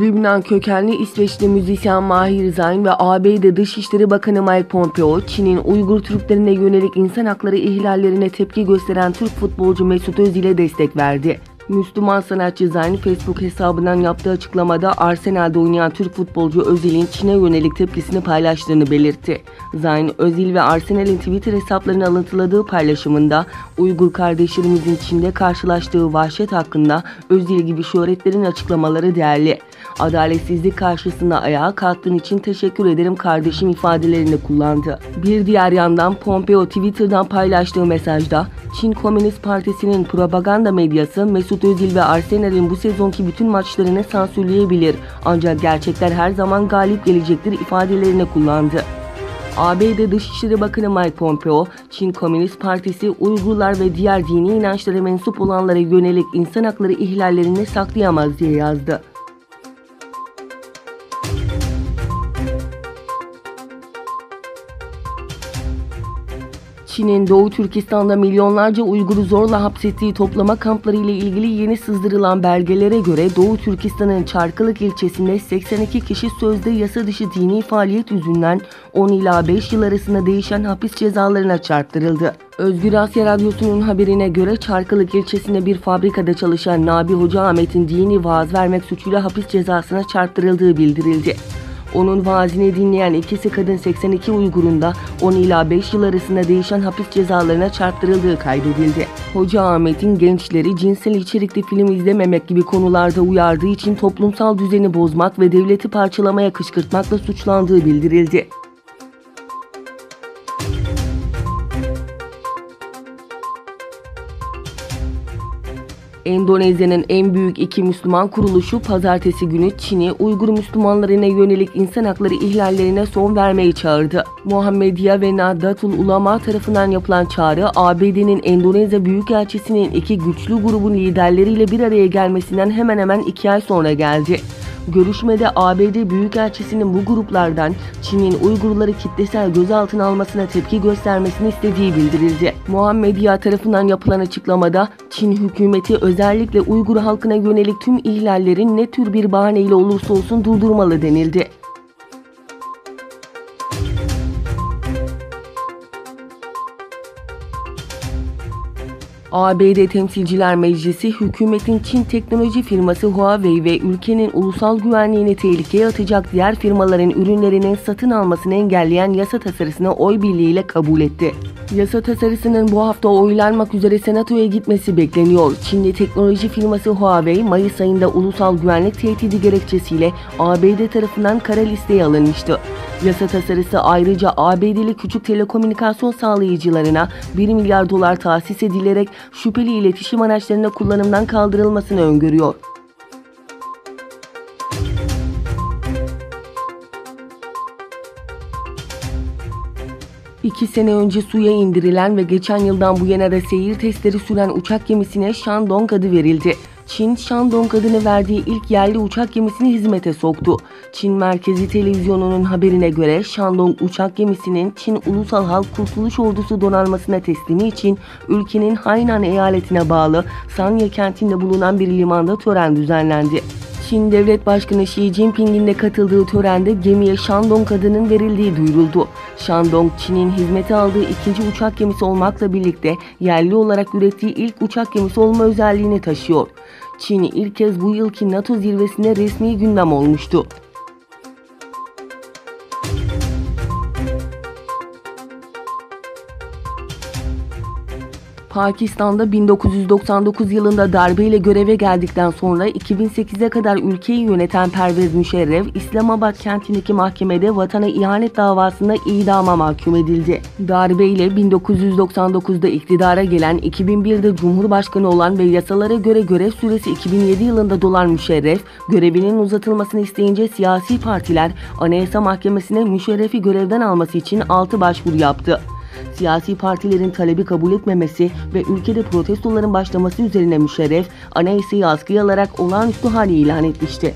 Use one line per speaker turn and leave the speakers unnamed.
Lübnan kökenli İsveçli müzisyen Mahir Zayn ve ABD Dışişleri Bakanı Mike Pompeo, Çin'in Uygur Türklerine yönelik insan hakları ihlallerine tepki gösteren Türk futbolcu Mesut Özil'e destek verdi. Müslüman sanatçı Zayn, Facebook hesabından yaptığı açıklamada Arsenal'de oynayan Türk futbolcu Özil'in Çin'e yönelik tepkisini paylaştığını belirtti. Zayn, Özil ve Arsenal'in Twitter hesaplarını alıntıladığı paylaşımında Uygur kardeşlerimizin Çin'de karşılaştığı vahşet hakkında Özil gibi şöhretlerin açıklamaları değerli. Adaletsizlik karşısında ayağa kalktığın için teşekkür ederim kardeşim ifadelerini kullandı. Bir diğer yandan Pompeo Twitter'dan paylaştığı mesajda Çin Komünist Partisi'nin propaganda medyası Mesut Özil ve Arsenal'in bu sezonki bütün maçlarını sansürleyebilir ancak gerçekler her zaman galip gelecektir ifadelerini kullandı. ABD Dışişleri Bakanı Mike Pompeo, Çin Komünist Partisi Uygurlar ve diğer dini inançlara mensup olanlara yönelik insan hakları ihlallerini saklayamaz diye yazdı. Çin'in Doğu Türkistan'da milyonlarca Uygur'u zorla hapsettiği toplama kampları ile ilgili yeni sızdırılan belgelere göre Doğu Türkistan'ın Çarkılık ilçesinde 82 kişi sözde yasa dışı dini faaliyet yüzünden 10 ila 5 yıl arasında değişen hapis cezalarına çarptırıldı. Özgür Asya Radyosu'nun haberine göre Çarkılık ilçesinde bir fabrikada çalışan Nabi Hoca Ahmet'in dini vaaz vermek suçuyla hapis cezasına çarptırıldığı bildirildi. Onun vaazini dinleyen ikisi kadın 82 Uygur'un da 10 ila 5 yıl arasında değişen hapis cezalarına çarptırıldığı kaydedildi. Hoca Ahmet'in gençleri cinsel içerikli film izlememek gibi konularda uyardığı için toplumsal düzeni bozmak ve devleti parçalamaya kışkırtmakla suçlandığı bildirildi. Endonezya'nın en büyük iki Müslüman kuruluşu pazartesi günü Çin'i Uygur Müslümanlarına yönelik insan hakları ihlallerine son vermeyi çağırdı. Muhammediye ve Nahdlatul Ulema tarafından yapılan çağrı, ABD'nin Endonezya Büyükelçisi'nin iki güçlü grubun liderleriyle bir araya gelmesinden hemen hemen 2 ay sonra geldi. Görüşmede ABD Büyükelçisi'nin bu gruplardan Çin'in Uygurları kitlesel gözaltına almasına tepki göstermesini istediği bildirildi. Muhammediye tarafından yapılan açıklamada Çin hükümeti özellikle Uygur halkına yönelik tüm ihlallerin ne tür bir bahaneyle olursa olsun durdurmalı denildi. ABD Temsilciler Meclisi, hükümetin Çin teknoloji firması Huawei ve ülkenin ulusal güvenliğini tehlikeye atacak diğer firmaların ürünlerinin satın almasını engelleyen yasa tasarısını oy birliğiyle kabul etti. Yasa tasarısının bu hafta oylanmak üzere Senato'ya gitmesi bekleniyor. Çinli teknoloji firması Huawei, Mayıs ayında ulusal güvenlik tehdidi gerekçesiyle ABD tarafından kara listeye alınmıştı. Yasa tasarısı ayrıca ABD'li küçük telekomünikasyon sağlayıcılarına 1 milyar dolar tahsis edilerek şüpheli iletişim araçlarına kullanımdan kaldırılmasını öngörüyor. İki sene önce suya indirilen ve geçen yıldan bu yana da seyir testleri süren uçak gemisine Shandong adı verildi. Çin, Shandong adını verdiği ilk yerli uçak gemisini hizmete soktu. Çin Merkezi Televizyonu'nun haberine göre Shandong uçak gemisinin Çin Ulusal Halk Kurtuluş Ordusu donanmasına teslimi için ülkenin Hainan eyaletine bağlı Sanya kentinde bulunan bir limanda tören düzenlendi. Çin Devlet Başkanı Xi Jinping'in de katıldığı törende gemiye Shandong adının verildiği duyuruldu. Shandong, Çin'in hizmete aldığı ikinci uçak gemisi olmakla birlikte yerli olarak ürettiği ilk uçak gemisi olma özelliğini taşıyor. Çin ilk kez bu yılki NATO zirvesinde resmi gündem olmuştu. Pakistan'da 1999 yılında darbeyle göreve geldikten sonra 2008'e kadar ülkeyi yöneten Pervez Müşerref, İslamabad kentindeki mahkemede vatana ihanet davasında idama mahkum edildi. Darbeyle 1999'da iktidara gelen, 2001'de Cumhurbaşkanı olan ve yasalara göre görev süresi 2007 yılında dolan Müşerref, görevinin uzatılmasını isteyince siyasi partiler Anayasa Mahkemesi'ne Müşerref'i görevden alması için 6 başvuru yaptı. Siyasi partilerin talebi kabul etmemesi ve ülkede protestoların başlaması üzerine Müşerref, anayasayı askıya alarak olağanüstü hali ilan etmişti.